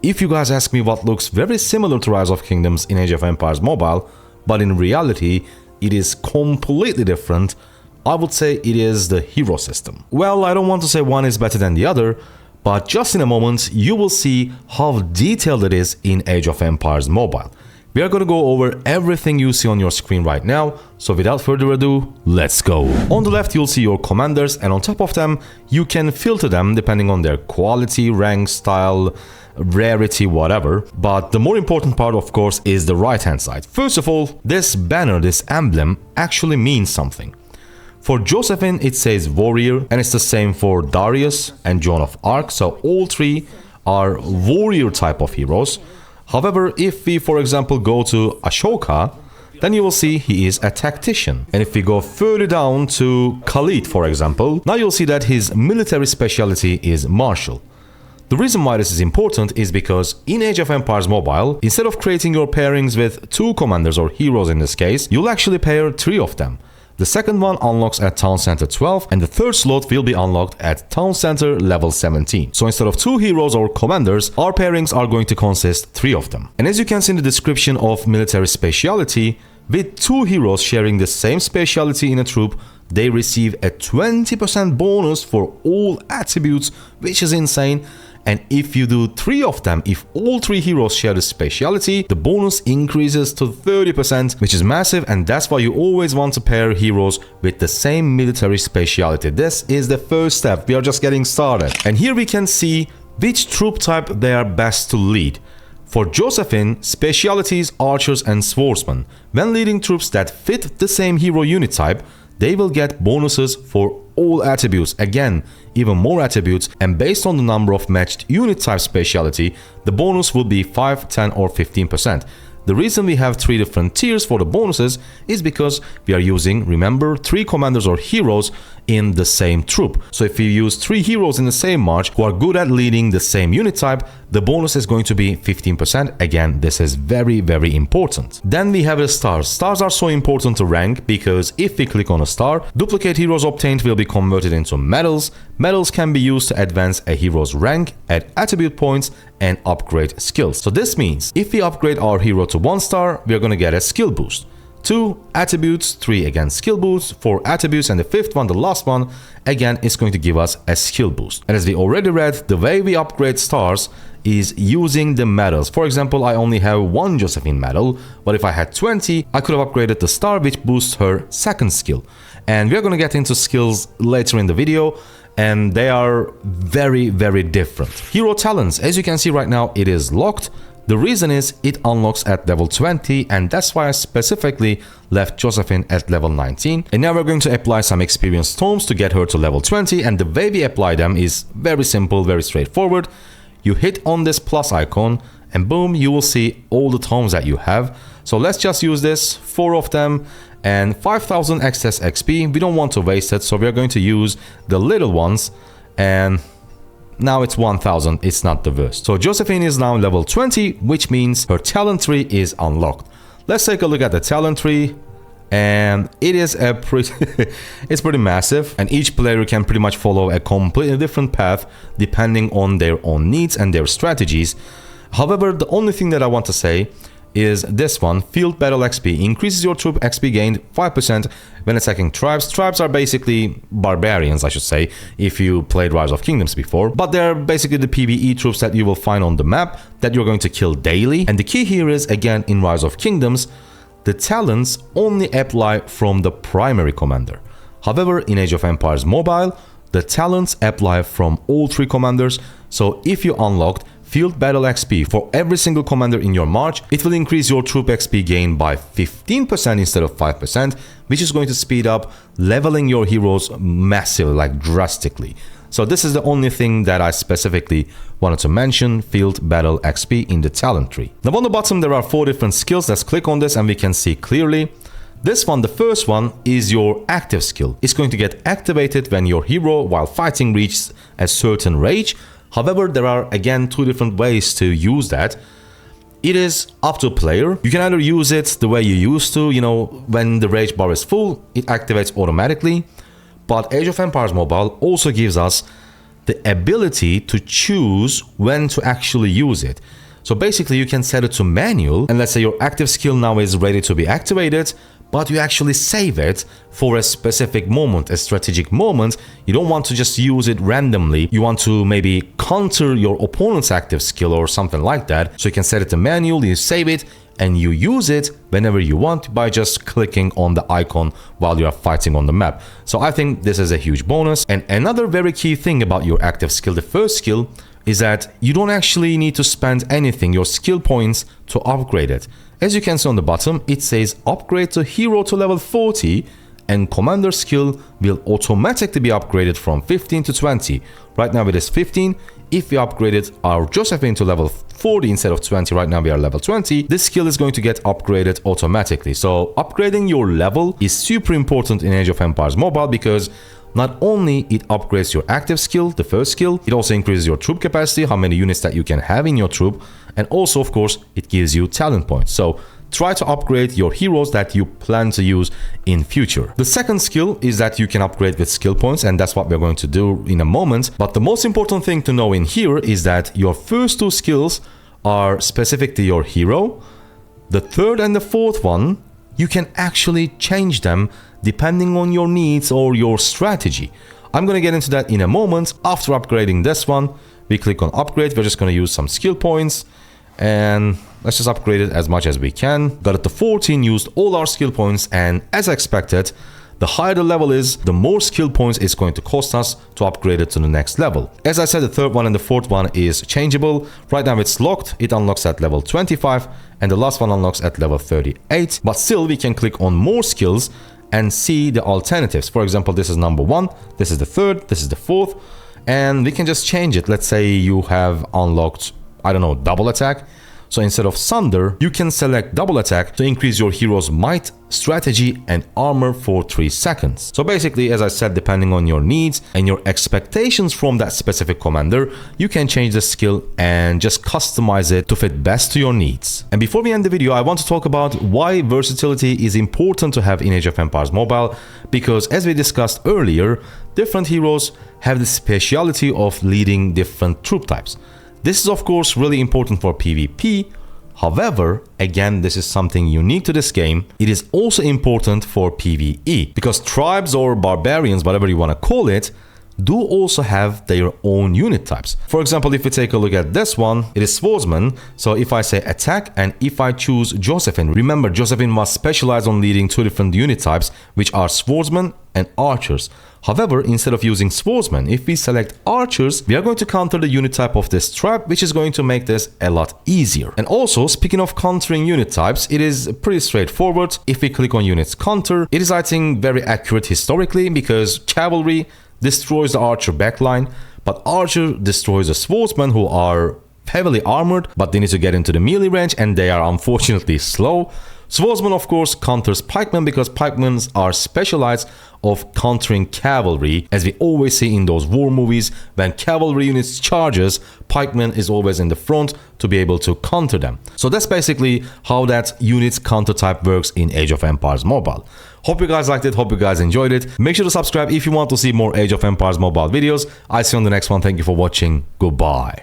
if you guys ask me what looks very similar to Rise of Kingdoms in Age of Empires Mobile, but in reality it is completely different, I would say it is the hero system. Well, I don't want to say one is better than the other, but just in a moment you will see how detailed it is in Age of Empires Mobile. We are going to go over everything you see on your screen right now, so without further ado, let's go. On the left you'll see your commanders, and on top of them you can filter them depending on their quality, rank, style, rarity, whatever. But the more important part, of course, is the right hand side. First of all, this banner, this emblem actually means something. For Josephine it says warrior, and it's the same for Darius and Joan of Arc, so all three are warrior type of heroes. However, if we for example go to Ashoka, then you will see he is a tactician. And if we go further down to Khalid for example, now you'll see that his military specialty is martial. The reason why this is important is because in Age of Empires Mobile, instead of creating your pairings with 2 commanders or heroes in this case, you'll actually pair 3 of them. The second one unlocks at Town Center 12, and the third slot will be unlocked at Town Center level 17. So instead of 2 heroes or commanders, our pairings are going to consist 3 of them. And as you can see in the description of military specialty, with 2 heroes sharing the same specialty in a troop, they receive a 20% bonus for all attributes, which is insane. And if you do 3 of them, if all 3 heroes share the specialty, the bonus increases to 30%, which is massive, and that's why you always want to pair heroes with the same military specialty. This is the first step, we are just getting started. And here we can see which troop type they are best to lead. For Josephine, specialties, archers and swordsmen. When leading troops that fit the same hero unit type, they will get bonuses for all attributes, again even more attributes, and based on the number of matched unit type specialty, the bonus will be 5, 10 or 15%. The reason we have 3 different tiers for the bonuses is because we are using, remember, 3 commanders or heroes in the same troop. So if you use 3 heroes in the same march who are good at leading the same unit type, the bonus is going to be 15%. Again, this is very, very important. Then we have the stars. Stars are so important to rank because if we click on a star, duplicate heroes obtained will be converted into medals. Medals can be used to advance a hero's rank, add attribute points, and upgrade skills. So this means if we upgrade our hero to 1 star, we are going to get a skill boost. 2 attributes, 3 again skill boosts, 4 attributes, and the 5th one, the last one, again is going to give us a skill boost. And as we already read, the way we upgrade stars is using the medals. For example, I only have 1 Josephine medal, but if I had 20, I could have upgraded the star, which boosts her 2nd skill. And we are going to get into skills later in the video, and they are very, very different. Hero talents, as you can see right now, it is locked. The reason is it unlocks at level 20, and that's why I specifically left Josephine at level 19. And now we're going to apply some experience tomes to get her to level 20, and the way we apply them is very simple, very straightforward. You hit on this plus icon and boom, you will see all the tomes that you have. So let's just use this, 4 of them, and 5000 excess XP. We don't want to waste it, so we're going to use the little ones, and now it's 1000, it's not the worst. So Josephine is now level 20, which means her talent tree is unlocked. Let's take a look at the talent tree, and it is a it's pretty massive, and each player can pretty much follow a completely different path depending on their own needs and their strategies. However, the only thing that I want to say is this one, Field Battle XP, increases your troop XP gained 5% when attacking tribes. Tribes are basically barbarians, I should say, if you played Rise of Kingdoms before, but they're basically the PvE troops that you will find on the map that you're going to kill daily. And the key here is, again, in Rise of Kingdoms, the talents only apply from the primary commander. However, in Age of Empires Mobile, the talents apply from all 3 commanders. So if you unlocked Field Battle XP for every single commander in your march, it will increase your troop XP gain by 15% instead of 5%, which is going to speed up leveling your heroes massively, like drastically. So this is the only thing that I specifically wanted to mention, Field Battle XP in the talent tree. Now on the bottom there are 4 different skills. Let's click on this and we can see clearly. This one, the first one, is your active skill. It's going to get activated when your hero while fighting reaches a certain rage. However, there are again 2 different ways to use that. It is up to a player. You can either use it the way you used to, you know, when the rage bar is full, it activates automatically. But Age of Empires Mobile also gives us the ability to choose when to actually use it. So basically you can set it to manual, and let's say your active skill now is ready to be activated, but you actually save it for a specific moment, a strategic moment. You don't want to just use it randomly. You want to maybe counter your opponent's active skill or something like that. So you can set it to manual, you save it, and you use it whenever you want by just clicking on the icon while you are fighting on the map. So I think this is a huge bonus. And another very key thing about your active skill, the first skill, is that you don't actually need to spend anything, your skill points, to upgrade it. As you can see on the bottom, it says upgrade to hero to level 40, and commander skill will automatically be upgraded from 15 to 20. Right now it is 15. If we upgraded our Josephine to level 40 instead of 20, right now we are level 20, this skill is going to get upgraded automatically. So upgrading your level is super important in Age of Empires Mobile, because not only it upgrades your active skill, the first skill, it also increases your troop capacity, how many units that you can have in your troop, and also of course it gives you talent points. So try to upgrade your heroes that you plan to use in future. The second skill is that you can upgrade with skill points, and that's what we're going to do in a moment. But the most important thing to know in here is that your first two skills are specific to your hero. The third and the fourth one, you can actually change them depending on your needs or your strategy. I'm going to get into that in a moment. After upgrading this one, we click on upgrade. We're just going to use some skill points, and let's just upgrade it as much as we can. Got it to 14, used all our skill points, and as expected, the higher the level is, the more skill points it's going to cost us to upgrade it to the next level. As I said, the third one and the fourth one is changeable. Right now it's locked. It unlocks at level 25, and the last one unlocks at level 38. But still, we can click on more skills and see the alternatives. For example, this is number 1, this is the third, this is the fourth, and we can just change it. Let's say you have unlocked, I don't know, double attack. So instead of Sunder, you can select double attack to increase your hero's might, strategy, and armor for 3 seconds. So basically, as I said, depending on your needs and your expectations from that specific commander, you can change the skill and just customize it to fit best to your needs. And before we end the video, I want to talk about why versatility is important to have in Age of Empires Mobile, because as we discussed earlier, different heroes have the speciality of leading different troop types. This is of course really important for PvP. However, again, this is something unique to this game. It is also important for PvE, because tribes or barbarians, whatever you want to call it, do also have their own unit types. For example, if we take a look at this one, it is swordsman. So if I say attack and if I choose Josephine, remember Josephine was specialized on leading 2 different unit types, which are swordsman and archers. However, instead of using swordsman, if we select archers, we are going to counter the unit type of this tribe, which is going to make this a lot easier. And also, speaking of countering unit types, it is pretty straightforward. If we click on units counter, it is, I think, very accurate historically, because cavalry destroys the archer backline, but archer destroys the swordsmen, who are heavily armored, but they need to get into the melee range, and they are unfortunately slow. Swordsman, of course, counters pikemen, because pikemen are specialized of countering cavalry, as we always see in those war movies. When cavalry units charges, pikemen is always in the front to be able to counter them. So that's basically how that units counter type works in Age of Empires Mobile. Hope you guys liked it, hope you guys enjoyed it. Make sure to subscribe if you want to see more Age of Empires Mobile videos. I'll see you on the next one. Thank you for watching. Goodbye.